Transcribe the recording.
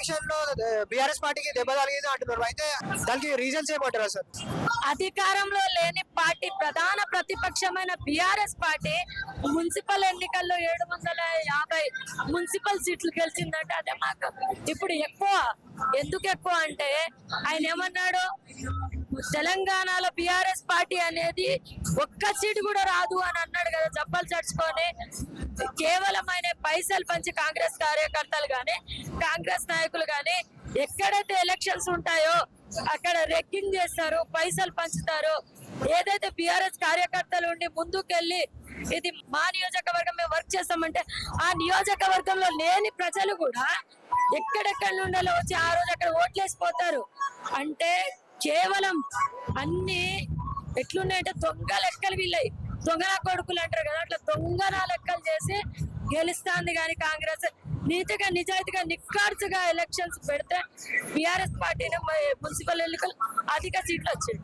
Election లో BRS పార్టీకి దెబ్బ తగిలింది అంటున్నారు. అయితే దానికి రీజన్స్ ఏమంటారు సార్? అధికారంలో లేని పార్టీ, ప్రధాన ప్రతిపక్షమైన బీఆర్ఎస్ పార్టీ మున్సిపల్ ఎన్నికల్లో 750 మున్సిపల్ సీట్లు గెలిచిందంటే అదే మాకు ఇప్పుడు ఎక్కువ. ఎందుకు ఎక్కువ అంటే ఆయన ఏమన్నాడు, తెలంగాణలో బీఆర్ఎస్ పార్టీ అనేది ఒక్క సీటు కూడా రాదు అని అన్నాడు కదా, జబ్బలు చడుచుకొని. కేవలం ఆయన పైసలు పంచి కాంగ్రెస్ కార్యకర్తలు గాని, కాంగ్రెస్ నాయకులు గాని ఎక్కడైతే ఎలక్షన్స్ ఉంటాయో అక్కడ రెక్కింగ్ చేస్తారు, పైసలు పంచుతారు. ఏదైతే బీఆర్ఎస్ కార్యకర్తలు ఉండి ముందుకెళ్ళి ఇది మా నియోజకవర్గం మేము వర్క్ చేస్తామంటే ఆ నియోజకవర్గంలో లేని ప్రజలు కూడా ఎక్కడెక్కడ నుండో వచ్చి ఆ రోజు అక్కడ ఓట్లేసిపోతారు. అంటే కేవలం అన్ని ఎట్లున్నాయంటే దొంగ లెక్కలు వీళ్ళవి, దొంగన కొడుకులు అంటారు కదా, అట్లా దొంగన లెక్కలు చేసి గెలుస్తాంది. కానీ కాంగ్రెస్ నీతిగా నిజాయితీగా నిక్కార్చుగా ఎలక్షన్స్ పెడితే బీఆర్ఎస్ పార్టీని మున్సిపల్ ఎన్నికలు అధిక సీట్లు వచ్చింది.